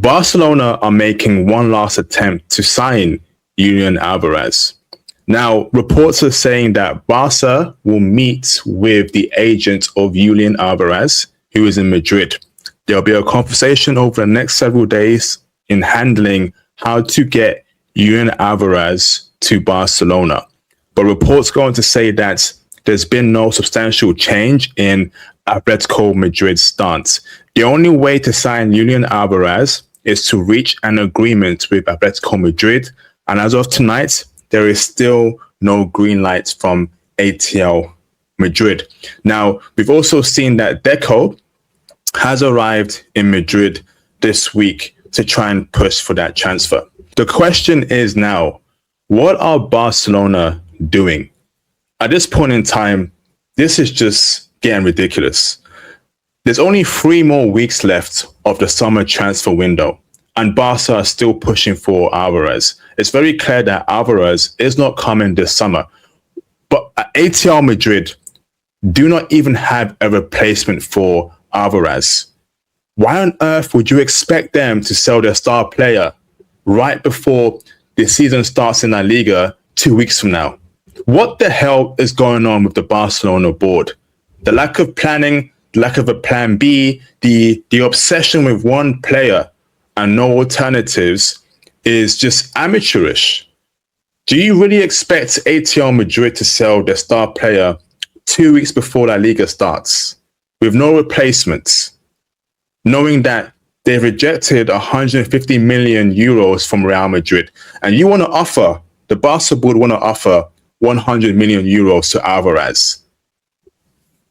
Barcelona are making one last attempt to sign Julian Alvarez. Now, reports are saying that Barca will meet with the agent of Julian Alvarez, who is in Madrid. There'll be a conversation over the next several days in handling how to get Julian Alvarez to Barcelona. But reports go on to say that there's been no substantial change in Atletico Madrid's stance. The only way to sign Julian Alvarez is to reach an agreement with Atletico Madrid. And as of tonight, there is still no green lights from ATL Madrid. Now, we've also seen that Deco has arrived in Madrid this week to try and push for that transfer. The question is now, what are Barcelona doing? At this point in time, this is just getting ridiculous. There's only 3 more weeks left of the summer transfer window, and Barca are still pushing for Alvarez. It's very clear that Alvarez is not coming this summer. But ATL Madrid do not even have a replacement for Alvarez. Why on earth would you expect them to sell their star player right before the season starts in La Liga 2 weeks from now? What the hell is going on with the Barcelona board? The lack of planning, the lack of a plan B, the obsession with one player and no alternatives is just amateurish. Do you really expect ATL Madrid to sell their star player 2 weeks before La Liga starts with no replacements, knowing that they've rejected 150 million euros from Real Madrid, and you want to offer, the Barca board want to offer 100 million euros to Alvarez?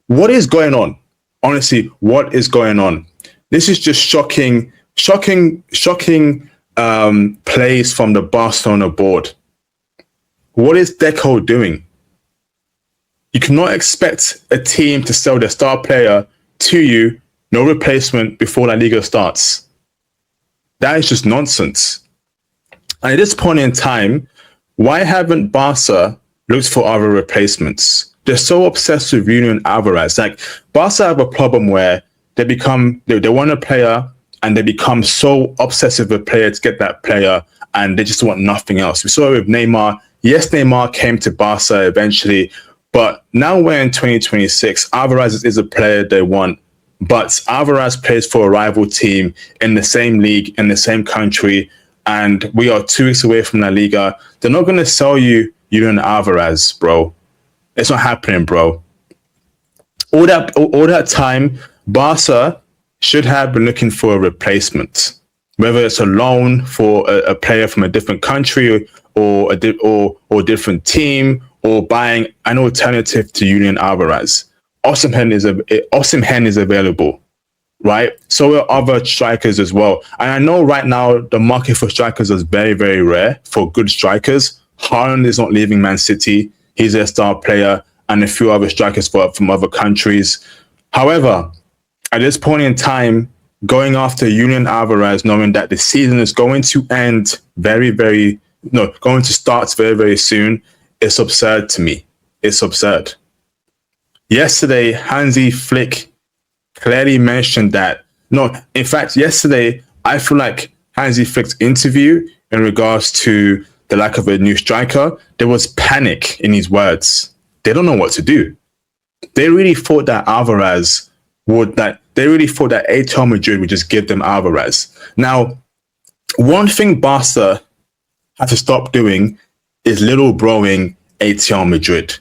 What is going on? Honestly, what is going on? This is just shocking plays from the Barcelona board. What is Deco doing? You cannot expect a team to sell their star player to you, no replacement, before La Liga starts. That is just nonsense. And at this point in time, why haven't Barca looked for other replacements? They're so obsessed with Julian Alvarez. Like, Barca have a problem where they want a player and they become so obsessive with a player to get that player, and they just want nothing else. We saw it with Neymar. Yes, Neymar came to Barca eventually, but now we're in 2026. Alvarez is a player they want, but Alvarez plays for a rival team in the same league, in the same country, and we are 2 weeks away from La Liga. They're not going to sell you Julian Alvarez, bro. It's not happening, bro. All that time, Barca should have been looking for a replacement, whether it's a loan for a player from a different country or a different team, or buying an alternative to Julian Alvarez. Osimhen is available, right? So are other strikers as well. And I know right now the market for strikers is very, very rare for good strikers. Haaland is not leaving Man City. He's their star player, and a few other strikers from other countries. However, at this point in time, going after Julian Alvarez, knowing that the season is going to end going to start very, very soon, it's absurd to me. It's absurd. Yesterday, Hansi Flick clearly mentioned that. No, in fact, yesterday, I feel like Hansi Flick's interview in regards to the lack of a new striker, there was panic in his words. They don't know what to do. They really thought that ATL Madrid would just give them Alvarez. Now, one thing Barca have to stop doing is little broing ATL Madrid.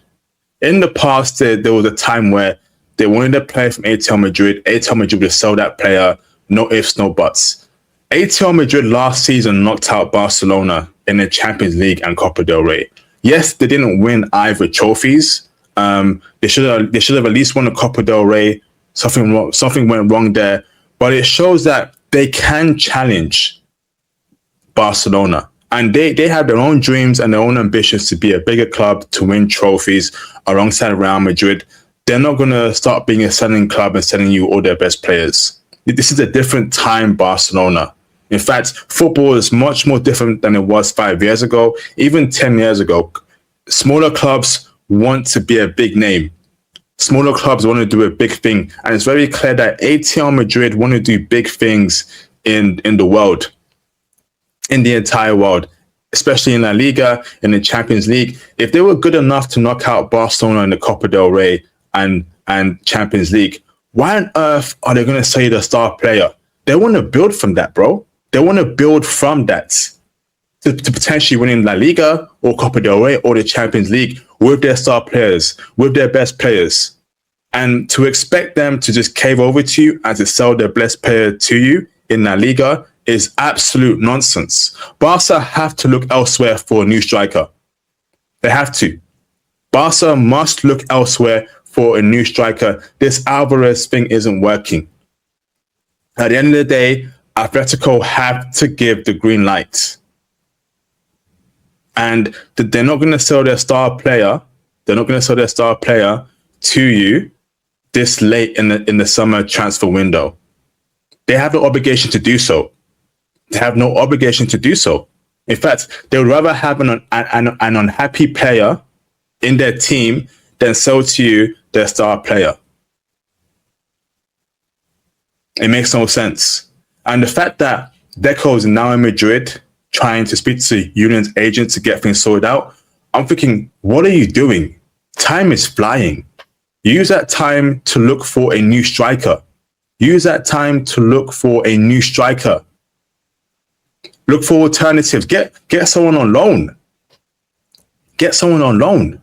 In the past, there was a time where they wanted a player from ATL Madrid. ATL Madrid would sell that player, no ifs, no buts. ATL Madrid last season knocked out Barcelona in the Champions League and Copa del Rey. Yes, they didn't win either trophies. They should have at least won the Copa del Rey. Something went wrong there, but it shows that they can challenge Barcelona, and they have their own dreams and their own ambitions to be a bigger club, to win trophies alongside Real Madrid. They're not going to start being a selling club and selling you all their best players. This is a different time, Barcelona. In fact, football is much more different than it was 5 years ago, even 10 years ago. Smaller clubs want to be a big name. Smaller clubs want to do a big thing. And it's very clear that ATL Madrid want to do big things in the world, in the entire world, especially in La Liga and in Champions League. If they were good enough to knock out Barcelona in the Copa del Rey and Champions League, why on earth are they going to say the star player? They want to build from that, bro. They want to build from that to potentially winning La Liga or Copa del Rey or the Champions League with their star players, with their best players. And to expect them to just cave over to you and to sell their best player to you in La Liga is absolute nonsense. Barca have to look elsewhere for a new striker. They have to. Barca must look elsewhere for a new striker. This Alvarez thing isn't working. At the end of the day, Atletico have to give the green light. And they're not going to sell their star player. They're not going to sell their star player to you this late in the summer transfer window. They have no obligation to do so. They have no obligation to do so. In fact, they would rather have an unhappy player in their team than sell to you their star player. It makes no sense. And the fact that Deco is now in Madrid trying to speak to Julian's agent to get things sorted out, I'm thinking, what are you doing? Time is flying. Use that time to look for a new striker. Use that time to look for a new striker. Look for alternatives. Get someone on loan. Get someone on loan.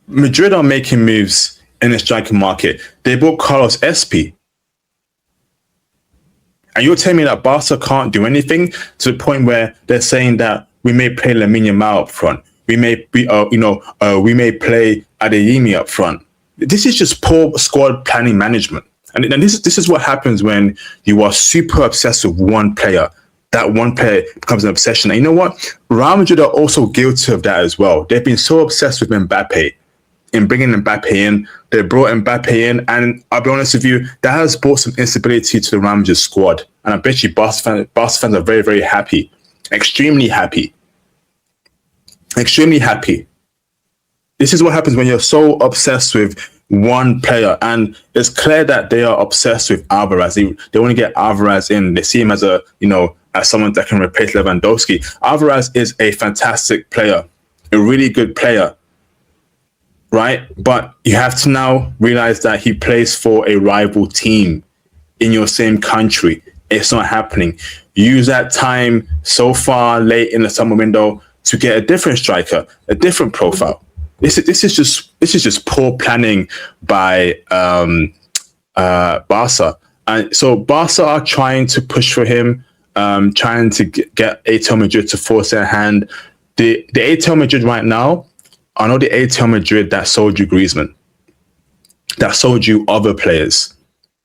Madrid are making moves in the striker market. They bought Carlos Espi. And you're telling me that Barca can't do anything to the point where they're saying that we may play Lamine Yamal up front. We may play Adeyemi up front. This is just poor squad planning management. And this is what happens when you are super obsessed with one player. That one player becomes an obsession. And you know what? Real Madrid are also guilty of that as well. They've been so obsessed with Mbappe. In bringing Mbappe in, they brought Mbappe in, and I'll be honest with you, that has brought some instability to the Real Madrid squad. And I bet you Barca fans are very, very happy. Extremely happy. Extremely happy. This is what happens when you're so obsessed with one player, and it's clear that they are obsessed with Alvarez. They want to get Alvarez in. They see him as as someone that can replace Lewandowski. Alvarez is a fantastic player, a really good player, right? But you have to now realize that he plays for a rival team in your same country. It's not happening. Use that time so far late in the summer window to get a different striker, a different profile. This is just poor planning by Barca. And so Barca are trying to push for him, trying to get ATL Madrid to force their hand. The ATL Madrid right now are not the ATL Madrid that sold you Griezmann, that sold you other players.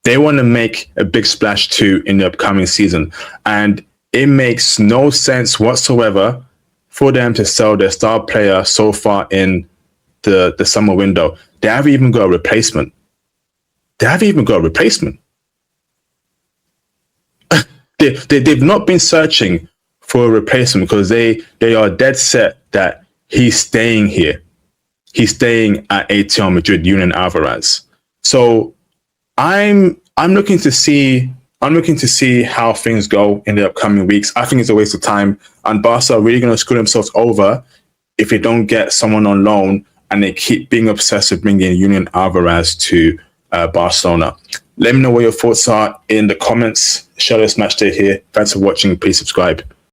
They want to make a big splash too in the upcoming season. And it makes no sense whatsoever for them to sell their star player so far in the summer window. They haven't even got a replacement. They've not been searching for a replacement because they are dead set that he's staying here. He's staying at ATL Madrid, Julian Alvarez. So I'm looking to see how things go in the upcoming weeks. I think it's a waste of time, and Barca are really going to screw themselves over if they don't get someone on loan and they keep being obsessed with bringing Julian Alvarez to Barcelona. Let me know what your thoughts are in the comments. Share this match day here. Thanks for watching. Please subscribe.